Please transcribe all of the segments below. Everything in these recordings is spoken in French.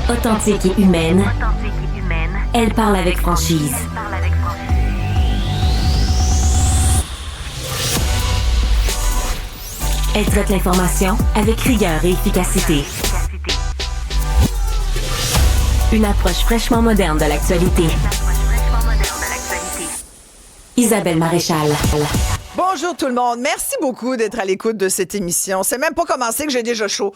Authentique et humaine, elle parle avec franchise. Elle traite l'information avec rigueur et efficacité. Une approche fraîchement moderne de l'actualité. Isabelle Maréchal. Bonjour tout le monde. Merci beaucoup d'être à l'écoute de cette émission. C'est même pas commencé que j'ai déjà chaud.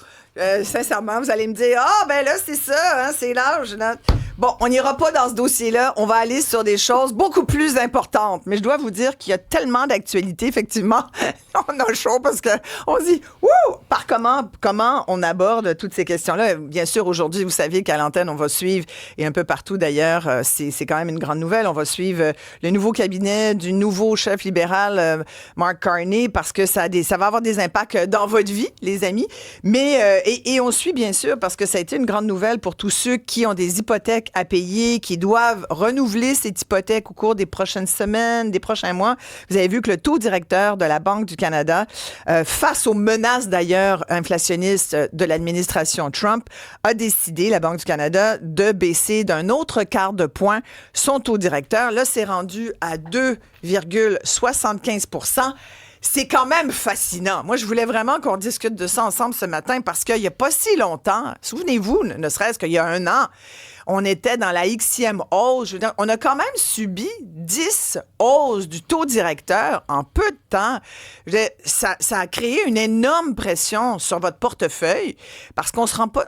Sincèrement, vous allez me dire, ben là, c'est ça, hein, c'est l'âge. Bon, on n'ira pas dans ce dossier-là. On va aller sur des choses beaucoup plus importantes. Mais je dois vous dire qu'il y a tellement d'actualités, effectivement. On a chaud parce qu'on se dit, par comment on aborde toutes ces questions-là. Bien sûr, aujourd'hui, vous savez qu'à l'antenne, on va suivre, et un peu partout d'ailleurs, c'est quand même une grande nouvelle, on va suivre le nouveau cabinet du nouveau chef libéral, Mark Carney, parce que ça va avoir des impacts dans votre vie, les amis. Mais, et on suit, bien sûr, parce que ça a été une grande nouvelle pour tous ceux qui ont des hypothèques à payer, qui doivent renouveler cette hypothèque au cours des prochaines semaines, des prochains mois. Vous avez vu que le taux directeur de la Banque du Canada, face aux menaces d'ailleurs inflationnistes de l'administration Trump, a décidé, la Banque du Canada, de baisser d'un autre quart de point son taux directeur. Là, c'est rendu à 2,75 %. C'est quand même fascinant. Moi, je voulais vraiment qu'on discute de ça ensemble ce matin parce qu'il n'y a pas si longtemps, souvenez-vous, ne serait-ce qu'il y a un an, on était dans la Xème hausse. Je veux dire, on a quand même subi 10 hausses du taux directeur en peu de temps. Ça a créé une énorme pression sur votre portefeuille parce qu'on se rend pas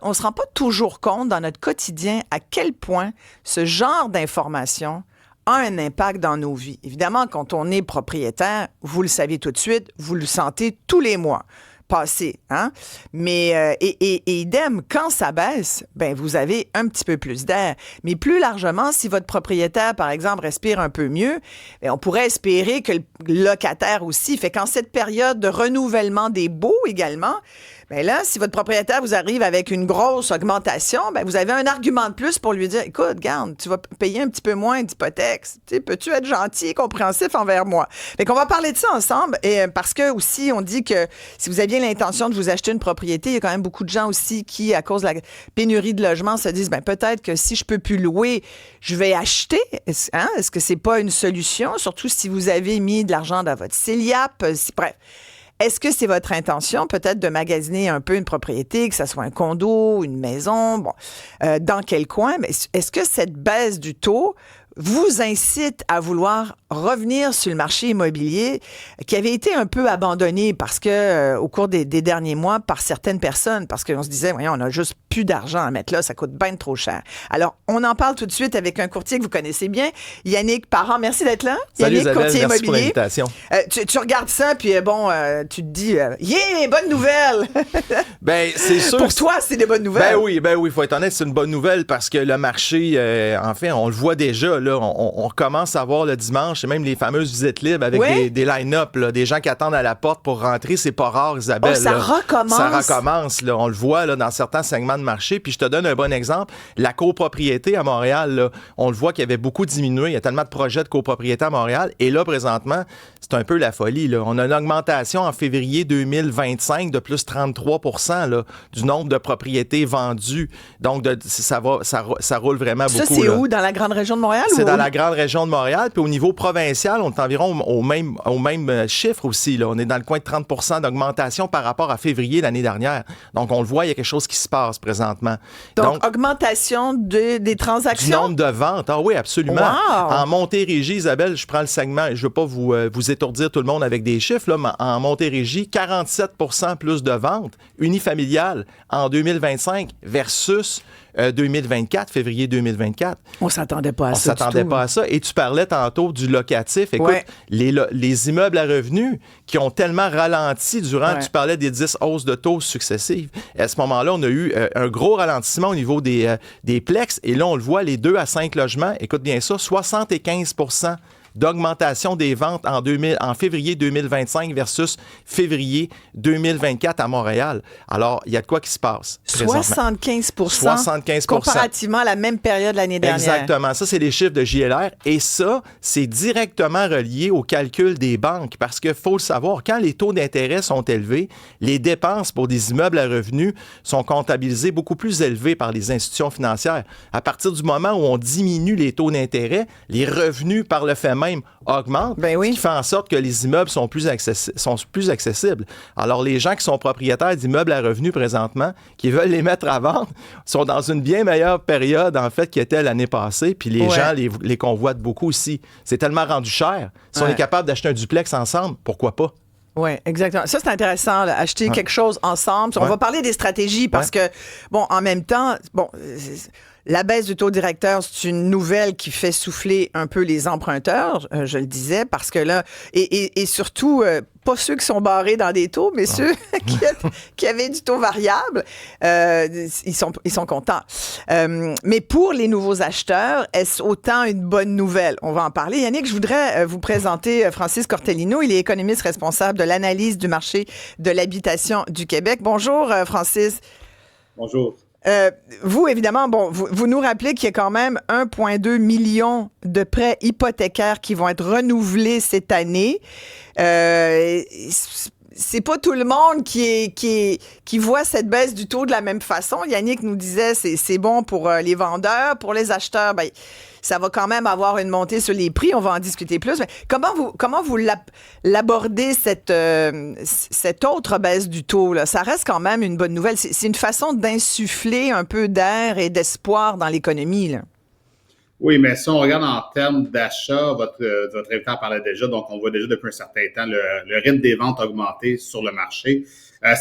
toujours compte dans notre quotidien à quel point ce genre d'information a un impact dans nos vies. Évidemment, quand on est propriétaire, vous le savez tout de suite, vous le sentez tous les mois passer, hein? Mais, et idem, quand ça baisse, ben, vous avez un petit peu plus d'air. Mais plus largement, si votre propriétaire, par exemple, respire un peu mieux, ben, on pourrait espérer que le locataire aussi. Fait qu'en cette période de renouvellement des baux également, ben là, si votre propriétaire vous arrive avec une grosse augmentation, ben vous avez un argument de plus pour lui dire, écoute, garde, tu vas payer un petit peu moins d'hypothèque. Tu sais, peux-tu être gentil et compréhensif envers moi? Fait qu'on va parler de ça ensemble et parce que aussi, on dit que si vous aviez l'intention de vous acheter une propriété, il y a quand même beaucoup de gens aussi qui, à cause de la pénurie de logement, se disent, ben peut-être que si je peux plus louer, je vais acheter. Est-ce que c'est pas une solution? Surtout si vous avez mis de l'argent dans votre CELIAP. Bref. Est-ce que c'est votre intention peut-être de magasiner un peu une propriété, que ce soit un condo, une maison, dans quel coin? Mais est-ce que cette baisse du taux vous incite à vouloir revenir sur le marché immobilier qui avait été un peu abandonné parce que au cours des derniers mois par certaines personnes, parce qu'on se disait, voyons, on a juste plus d'argent à mettre là, ça coûte bien trop cher. Alors, on en parle tout de suite avec un courtier que vous connaissez bien, Yannick Parent. Merci d'être là. Salut Yannick, Isabelle, courtier merci immobilier. pour l'invitation. Tu regardes ça, puis tu te dis, yeah, bonne nouvelle! Ben, c'est sûr. Pour toi, c'est des bonnes nouvelles. Ben oui, faut être honnête, c'est une bonne nouvelle parce que le marché, en fait, on le voit déjà, là, on commence à voir le dimanche, et même les fameuses visites libres avec des line-up, là, des gens qui attendent à la porte pour rentrer. C'est pas rare, Isabelle. Ça recommence. Ça recommence, là. On le voit là, dans certains segments de marché. Puis je te donne un bon exemple. La copropriété à Montréal, là, on le voit qu'il y avait beaucoup diminué. Il y a tellement de projets de copropriété à Montréal. Et là, présentement, c'est un peu la folie, là. On a une augmentation en février 2025 de plus 33 % là, du nombre de propriétés vendues. Donc, ça roule vraiment beaucoup. Ça, c'est où? Dans la grande région de Montréal? C'est dans la grande région de Montréal. Puis au niveau provincial, on est environ au même chiffre aussi, là. On est dans le coin de 30 % d'augmentation par rapport à février l'année dernière. Donc, on le voit, il y a quelque chose qui se passe présentement. Donc augmentation des transactions? Du nombre de ventes. Ah oui, absolument. Wow. En Montérégie, Isabelle, je prends le segment, je ne veux pas vous étourdir tout le monde avec des chiffres, là, mais en Montérégie, 47 % plus de ventes unifamiliales en 2025 versus 2024, février 2024. On s'attendait pas à ça. On s'attendait pas à ça. Et tu parlais tantôt du locatif. Écoute, les immeubles à revenus qui ont tellement ralenti durant, tu parlais des 10 hausses de taux successives. À ce moment-là, on a eu un gros ralentissement au niveau des plex. Et là, on le voit, les 2 à 5 logements, écoute bien ça, 75 % d'augmentation des ventes en février 2025 versus février 2024 à Montréal. Alors, il y a de quoi qui se passe présentement. 75 comparativement à la même période l'année dernière. Exactement. Ça, c'est les chiffres de JLR. Et ça, c'est directement relié au calcul des banques parce qu'il faut le savoir, quand les taux d'intérêt sont élevés, les dépenses pour des immeubles à revenus sont comptabilisées beaucoup plus élevées par les institutions financières. À partir du moment où on diminue les taux d'intérêt, les revenus par le fait même augmentent, ce qui fait en sorte que les immeubles sont plus accessibles. Alors, les gens qui sont propriétaires d'immeubles à revenus présentement, qui veulent les mettre à vendre, sont dans une bien meilleure période, en fait, qui était l'année passée. Puis les gens les convoitent beaucoup aussi. C'est tellement rendu cher. Si on est capable d'acheter un duplex ensemble, pourquoi pas? Oui, exactement. Ça, c'est intéressant, là, acheter quelque chose ensemble. On va parler des stratégies parce que, en même temps, la baisse du taux directeur, c'est une nouvelle qui fait souffler un peu les emprunteurs, je le disais, parce que là, et surtout, pas ceux qui sont barrés dans des taux, mais ceux qui avaient du taux variable, ils sont contents. Mais pour les nouveaux acheteurs, est-ce autant une bonne nouvelle? On va en parler. Yannick, je voudrais vous présenter Francis Cortellino. Il est économiste responsable de l'analyse du marché de l'habitation du Québec. Bonjour, Francis. Bonjour. Vous, évidemment, vous nous rappelez qu'il y a quand même 1,2 million de prêts hypothécaires qui vont être renouvelés cette année. C'est pas tout le monde qui voit cette baisse du taux de la même façon. Yannick nous disait c'est bon pour les vendeurs, pour les acheteurs, ça va quand même avoir une montée sur les prix. On va en discuter plus. Mais comment vous l'abordez, cette autre baisse du taux, là? Ça reste quand même une bonne nouvelle. C'est une façon d'insuffler un peu d'air et d'espoir dans l'économie, là. Oui, mais si on regarde en termes d'achat, votre invité en parlait déjà, donc on voit déjà depuis un certain temps le rythme des ventes augmenter sur le marché.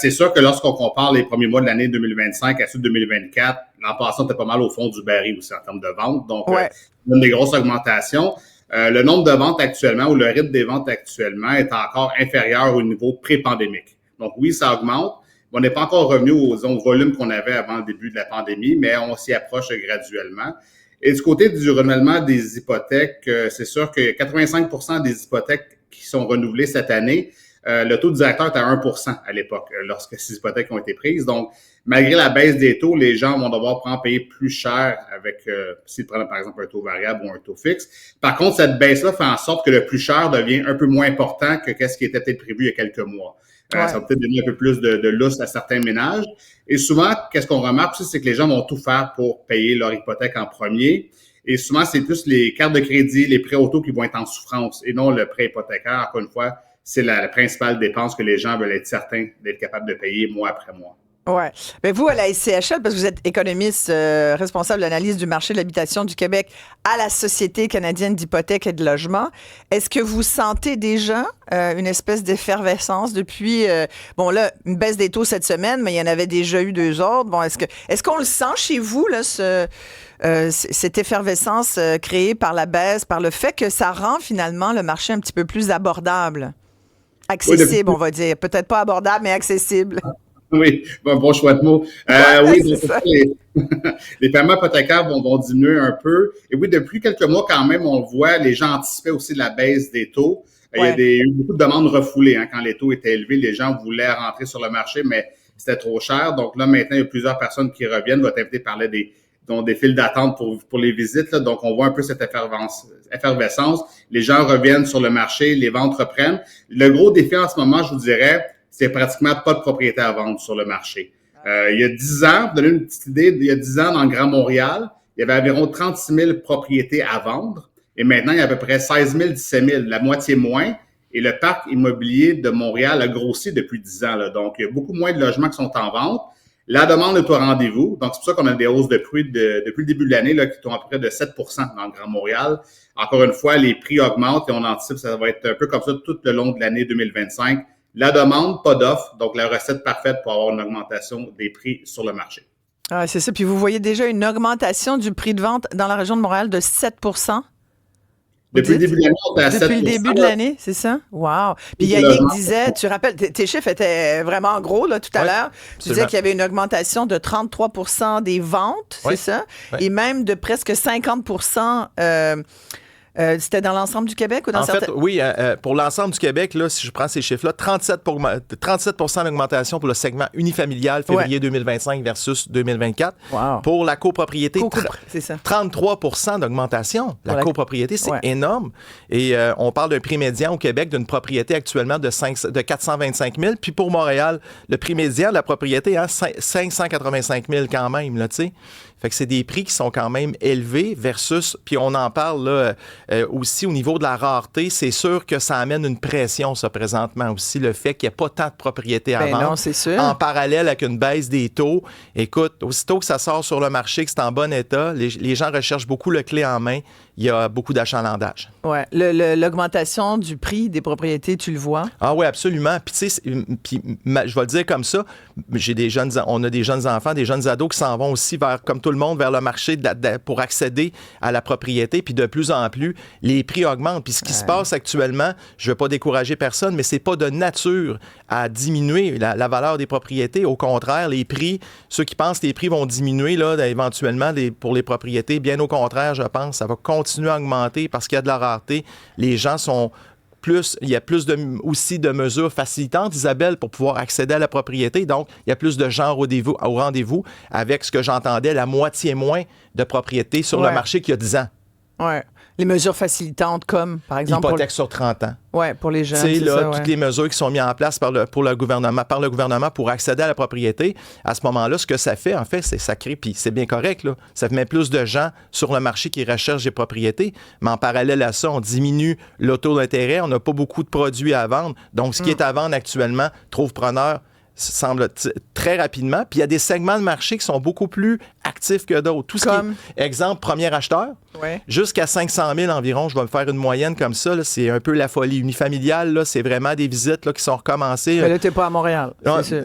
C'est sûr que lorsqu'on compare les premiers mois de l'année 2025 à ceux de 2024, l'an passé, on était pas mal au fond du baril aussi en termes de ventes. Donc, une des grosses augmentations. Le nombre de ventes actuellement ou le rythme des ventes actuellement est encore inférieur au niveau pré-pandémique. Donc, oui, ça augmente. On n'est pas encore revenu au volume qu'on avait avant le début de la pandémie, mais on s'y approche graduellement. Et du côté du renouvellement des hypothèques, c'est sûr que 85% des hypothèques qui sont renouvelées cette année, le taux directeur est à 1% à l'époque, lorsque ces hypothèques ont été prises. Donc, malgré la baisse des taux, les gens vont devoir payer plus cher avec, s'ils prennent par exemple un taux variable ou un taux fixe. Par contre, cette baisse-là fait en sorte que le plus cher devient un peu moins important que ce qui était peut-être prévu il y a quelques mois. Ça va peut-être donner un peu plus de lousse à certains ménages. Et souvent, qu'est-ce qu'on remarque aussi, c'est que les gens vont tout faire pour payer leur hypothèque en premier. Et souvent, c'est plus les cartes de crédit, les prêts auto qui vont être en souffrance et non le prêt hypothécaire. Encore une fois, c'est la principale dépense que les gens veulent être certains d'être capables de payer mois après mois. Oui. Mais vous, à la SCHL, parce que vous êtes économiste responsable de l'analyse du marché de l'habitation du Québec à la Société canadienne d'hypothèques et de logement, est-ce que vous sentez déjà une espèce d'effervescence depuis, une baisse des taux cette semaine, mais il y en avait déjà eu 2 autres. Bon, est-ce qu'on le sent chez vous, là, cette effervescence créée par la baisse, par le fait que ça rend finalement le marché un petit peu plus abordable? Accessible, on va dire. Peut-être pas abordable, mais accessible. Oui, bon choix de mots. Oui, les paiements hypothécaires vont diminuer un peu. Et oui, depuis quelques mois, quand même, on le voit, les gens anticipaient aussi la baisse des taux. Il y a eu beaucoup de demandes refoulées. Quand les taux étaient élevés, les gens voulaient rentrer sur le marché, mais c'était trop cher. Donc là, maintenant, il y a plusieurs personnes qui reviennent. Votre invité parlait des files d'attente pour les visites. Là. Donc, on voit un peu cette effervescence. Les gens reviennent sur le marché, les ventes reprennent. Le gros défi en ce moment, je vous dirais, c'est pratiquement pas de propriété à vendre sur le marché. Il y a 10 ans, pour donner une petite idée, il y a 10 ans, dans le Grand Montréal, il y avait environ 36 000 propriétés à vendre. Et maintenant, il y a à peu près 16 000, 17 000, la moitié moins. Et le parc immobilier de Montréal a grossi depuis 10 ans. Là. Donc, il y a beaucoup moins de logements qui sont en vente. La demande est au rendez-vous. Donc, c'est pour ça qu'on a des hausses de prix depuis le début de l'année là, qui sont à peu près de 7 dans le Grand Montréal. Encore une fois, les prix augmentent et on anticipe que ça va être un peu comme ça tout le long de l'année 2025. La demande, pas d'offre, donc la recette parfaite pour avoir une augmentation des prix sur le marché. Ah, c'est ça. Puis vous voyez déjà une augmentation du prix de vente dans la région de Montréal de 7 Depuis le début de l'année, on est à 7 Depuis le début de l'année, c'est ça? Wow. Puis Yannick disait, tu rappelles, tes chiffres étaient vraiment gros là, tout à l'heure. Tu disais qu'il y avait une augmentation de 33 des ventes, c'est ça? Et même de presque 50 C'était dans l'ensemble du Québec ou dans En certains... fait, oui, pour l'ensemble du Québec, là, si je prends ces chiffres-là, 37 d'augmentation pour le segment unifamilial février 2025 versus 2024. Wow. Pour la copropriété, c'est ça. 33 d'augmentation. La copropriété, c'est énorme. Et on parle d'un prix médian au Québec d'une propriété actuellement de 425 000. Puis pour Montréal, le prix médian de la propriété, 585 000 quand même, là, tu sais. Fait que c'est des prix qui sont quand même élevés versus, puis on en parle là, aussi au niveau de la rareté, c'est sûr que ça amène une pression, ça, présentement aussi, le fait qu'il n'y ait pas tant de propriétés à vendre. Non, c'est sûr. En parallèle avec une baisse des taux. Écoute, aussitôt que ça sort sur le marché, que c'est en bon état, les gens recherchent beaucoup le clé en main. Il y a beaucoup d'achalandage. Oui. L'augmentation du prix des propriétés, tu le vois? Ah oui, absolument. Puis tu sais, je vais le dire comme ça, on a des jeunes enfants, des jeunes ados qui s'en vont aussi vers, comme tout le monde, vers le marché pour accéder à la propriété. Puis de plus en plus, les prix augmentent. Puis ce qui se passe actuellement, je ne veux pas décourager personne, mais c'est pas de nature à diminuer la valeur des propriétés. Au contraire, les prix, ceux qui pensent que les prix vont diminuer là, éventuellement pour les propriétés, bien au contraire, je pense, ça va continuer à augmenter parce qu'il y a de la rareté. Les gens sont plus, il y a plus aussi de mesures facilitantes, Isabelle, pour pouvoir accéder à la propriété. Donc, il y a plus de gens au rendez-vous avec ce que j'entendais, la moitié moins de propriétés sur le marché qu'il y a 10 ans. Oui. Les mesures facilitantes comme, par exemple... Hypothèque sur 30 ans. Oui, pour les jeunes, c'est ça, toutes les mesures qui sont mises en place par le gouvernement pour accéder à la propriété. À ce moment-là, ce que ça fait, en fait, c'est ça crée, puis c'est bien correct, là, ça met plus de gens sur le marché qui recherchent des propriétés, mais en parallèle à ça, on diminue le taux d'intérêt, on n'a pas beaucoup de produits à vendre. Donc, ce qui est à vendre actuellement trouve preneur semble très rapidement. Puis il y a des segments de marché qui sont beaucoup plus actifs que d'autres. Tout ce comme? Qui est, exemple, premier acheteur, jusqu'à 500 000 environ, je vais me faire une moyenne comme ça, là, c'est un peu la folie unifamiliale, là, c'est vraiment des visites là, qui sont recommencées. Mais là, t'es pas à Montréal.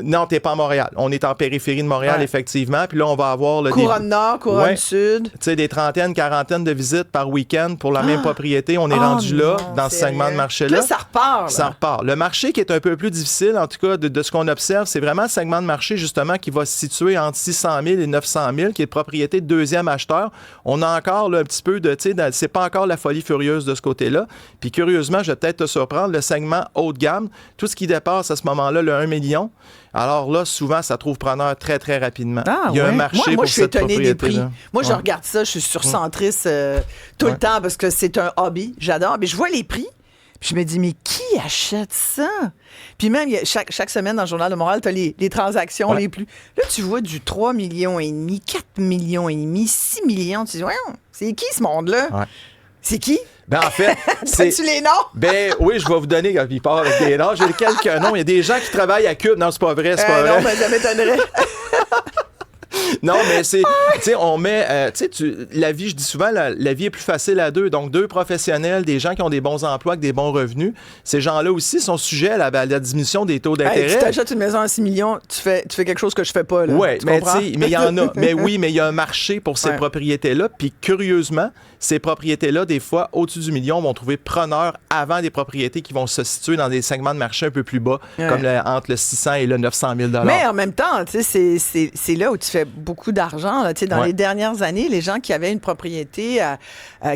Non, t'es pas à Montréal. On est en périphérie de Montréal, effectivement. Puis là, on va avoir... Couronne Nord, Couronne Sud. Tu sais, des trentaines, quarantaines de visites par week-end pour la même propriété. On est rendu là, dans ce segment de marché-là. Là, ça repart. Là. Ça repart. Le marché qui est un peu plus difficile, en tout cas, de ce qu'on observe, c'est vraiment le segment de marché, justement, qui va se situer entre 600 000 et 900 000, qui est de propriété de deuxième acheteur. On a encore là, un petit peu de... Tu sais, c'est pas encore la folie furieuse de ce côté-là. Puis curieusement, je vais peut-être te surprendre, le segment haut de gamme, tout ce qui dépasse à ce moment-là le 1 million, alors là, souvent, ça trouve preneur très, très rapidement. Ah, il y a un marché moi, pour je suis cette étonnée des prix. propriété-là. Moi, je regarde ça, je suis surcentriste tout le temps parce que c'est un hobby. J'adore. Mais je vois les prix. Puis je me dis, mais qui achète ça? Puis même, chaque semaine dans le Journal de Montréal, tu as les transactions les plus... Là, tu vois du 3,5 millions, 4,5 millions, 6 millions. Tu dis, ouais, c'est qui ce monde-là? Ouais. C'est qui? Ben, en fait, c'est... As-tu les noms? Ben oui, je vais vous donner quand il part avec des noms. J'ai quelques noms. Il y a des gens qui travaillent à Cube. Non, c'est pas vrai, c'est pas vrai. Non, mais ça m'étonnerait. Non, mais c'est, tu sais, on met, la vie, je dis souvent, la vie est plus facile à deux. Donc, deux professionnels, des gens qui ont des bons emplois, avec des bons revenus, ces gens-là aussi sont sujets à la diminution des taux d'intérêt. Hey, tu t'achètes une maison à 6 millions, tu fais quelque chose que je fais pas, là. Oui, mais comprends? il y en a. Mais oui, mais il y a un marché pour ces propriétés-là. Puis, curieusement, ces propriétés-là, des fois, au-dessus du million, vont trouver preneur avant des propriétés qui vont se situer dans des segments de marché un peu plus bas, comme entre le 600 et le 900 000 $. Mais en même temps, tu sais, c'est là où tu fais beaucoup d'argent. Là. Tu sais, dans les dernières années, les gens qui avaient une propriété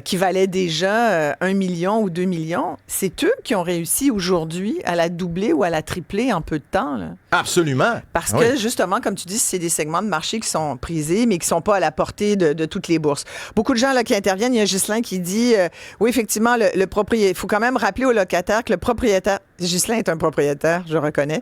qui valait déjà 1 million ou 2 millions, c'est eux qui ont réussi aujourd'hui à la doubler ou à la tripler en peu de temps. Là. Absolument. Parce que, justement, comme tu dis, c'est des segments de marché qui sont prisés, mais qui ne sont pas à la portée de toutes les bourses. Beaucoup de gens là, qui interviennent, il y a Ghislain qui dit, oui, effectivement, le propriétaire, il faut quand même rappeler aux locataires que le propriétaire, Ghislain est un propriétaire, je reconnais,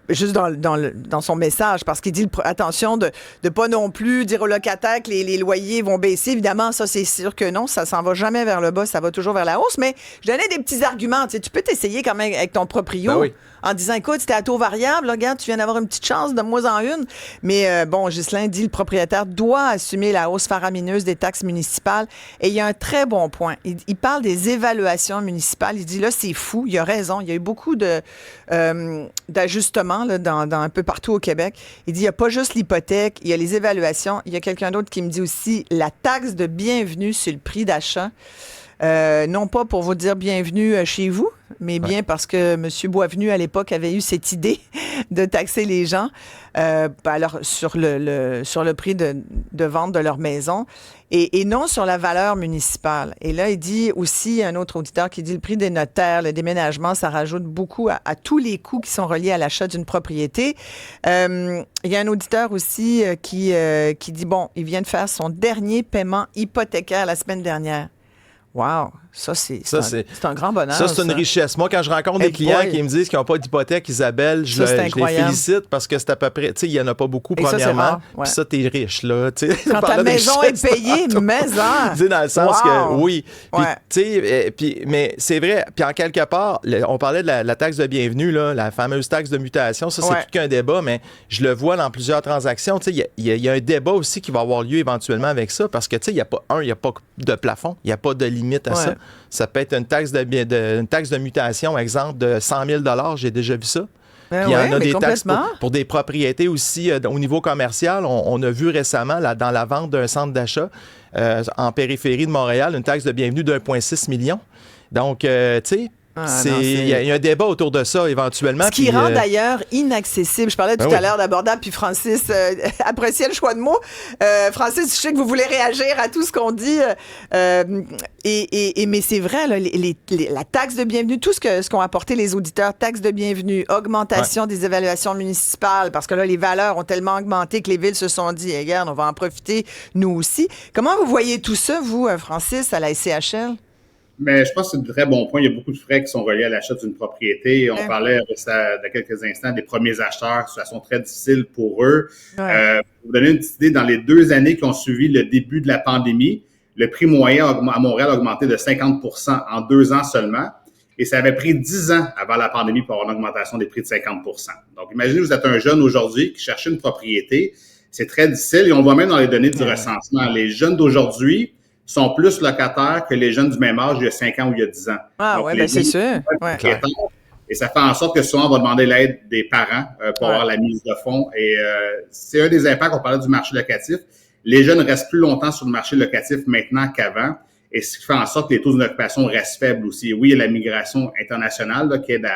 juste dans son message, parce qu'il dit, attention de ne pas non plus dire aux locataires que les loyers vont baisser. Évidemment, ça, c'est sûr que non, ça s'en va jamais vers le bas, ça va toujours vers la hausse, mais je donnais des petits arguments. Tu peux t'essayer quand même avec ton proprio en disant, écoute, c'était à taux variable, là, regarde, tu viens d'avoir une petite chance, de moins en une. Mais bon, Ghislain dit, le propriétaire doit assumer la hausse faramineuse des taxes municipales. Et il y a un très bon point. Il parle des évaluations municipales. Il dit, là, c'est fou, il a raison. Il y a eu beaucoup d'ajustements là, dans un peu partout au Québec. Il dit, il n'y a pas juste l'hypothèque, il y a les évaluations. Il y a quelqu'un d'autre qui me dit aussi la taxe de bienvenue sur le prix d'achat. non pas pour vous dire bienvenue chez vous, mais bien parce que M. Boisvenu, à l'époque, avait eu cette idée de taxer les gens alors, sur le prix de vente de leur maison et non sur la valeur municipale. Et là, il dit aussi, un autre auditeur qui dit le prix des notaires, le déménagement, ça rajoute beaucoup à tous les coûts qui sont reliés à l'achat d'une propriété. Il y a un auditeur aussi qui dit, bon, il vient de faire son dernier paiement hypothécaire la semaine dernière. Wow! Ça, c'est un grand bonheur. Ça, c'est une richesse. Moi, quand je rencontre des clients qui me disent qu'ils n'ont pas d'hypothèque, Isabelle, je les félicite parce que c'est à peu près, tu sais, il n'y en a pas beaucoup, et premièrement. Puis ça, t'es riche, là. Quand ta maison est payée, maison. Tu sais, dans le sens que, oui. Puis, tu sais, mais c'est vrai. Puis, en quelque part, on parlait de la taxe de bienvenue, là, la fameuse taxe de mutation. Ça, c'est tout qu'un débat, mais je le vois dans plusieurs transactions. Tu sais, il y a un débat aussi qui va avoir lieu éventuellement avec ça parce que, tu sais, il n'y a pas de plafond, il n'y a pas de limite à ça. Ça peut être une taxe de mutation, exemple, de 100 000 $. J'ai déjà vu ça. Puis il y en a des taxes pour des propriétés aussi au niveau commercial. On a vu récemment, là, dans la vente d'un centre d'achat en périphérie de Montréal, une taxe de bienvenue de 1,6 million. Donc, tu sais, il y a un débat autour de ça éventuellement. Ce qui rend d'ailleurs inaccessible. Je parlais tout à l'heure d'abordable, puis Francis appréciait le choix de mots. Francis, je sais que vous voulez réagir à tout ce qu'on dit. Mais c'est vrai, là, la taxe de bienvenue, tout ce qu'ont apporté les auditeurs, taxe de bienvenue, augmentation des évaluations municipales, parce que là, les valeurs ont tellement augmenté que les villes se sont dit, regarde, on va en profiter, nous aussi. Comment vous voyez tout ça, vous, Francis, à la SCHL? Mais je pense que c'est un très bon point. Il y a beaucoup de frais qui sont reliés à l'achat d'une propriété. On parlait de quelques instants des premiers acheteurs, situation très difficile pour eux. Pour vous donner une petite idée, dans les 2 années qui ont suivi le début de la pandémie, le prix moyen à Montréal a augmenté de 50 % en 2 ans seulement. Et ça avait pris 10 ans avant la pandémie pour avoir une augmentation des prix de 50 %. Donc, imaginez, vous êtes un jeune aujourd'hui qui cherche une propriété. C'est très difficile et on voit même dans les données du recensement. Les jeunes d'aujourd'hui sont plus locataires que les jeunes du même âge il y a 5 ans ou il y a 10 ans. Ah oui, bien c'est sûr. Et ça fait en sorte que souvent, on va demander l'aide des parents pour avoir la mise de fonds. Et c'est un des impacts, on parlait du marché locatif. Les jeunes restent plus longtemps sur le marché locatif maintenant qu'avant. Et ce qui fait en sorte que les taux d'occupation restent faibles aussi. Et oui, il y a la migration internationale là, qui aide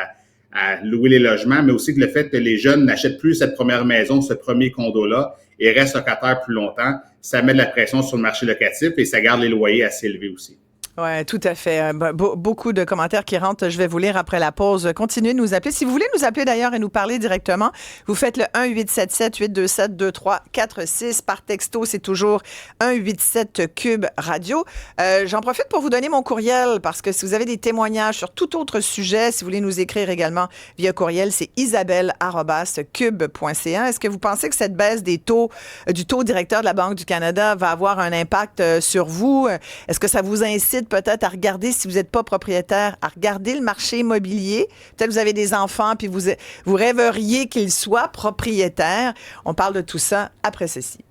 à louer les logements, mais aussi que le fait que les jeunes n'achètent plus cette première maison, ce premier condo-là, et restent locataires plus longtemps, ça met de la pression sur le marché locatif et ça garde les loyers assez élevés aussi. Oui, tout à fait. Beaucoup de commentaires qui rentrent. Je vais vous lire après la pause. Continuez de nous appeler. Si vous voulez nous appeler d'ailleurs et nous parler directement, vous faites le 1-877-827-2346. Par texto, c'est toujours 187-CUBE-Radio. J'en profite pour vous donner mon courriel parce que si vous avez des témoignages sur tout autre sujet, si vous voulez nous écrire également via courriel, c'est isabelle@cube.ca. Est-ce que vous pensez que cette baisse du taux directeur de la Banque du Canada va avoir un impact sur vous? Est-ce que ça vous incite peut-être à regarder, si vous n'êtes pas propriétaire, à regarder le marché immobilier? Peut-être que vous avez des enfants puis vous rêveriez qu'ils soient propriétaires. On parle de tout ça après ceci.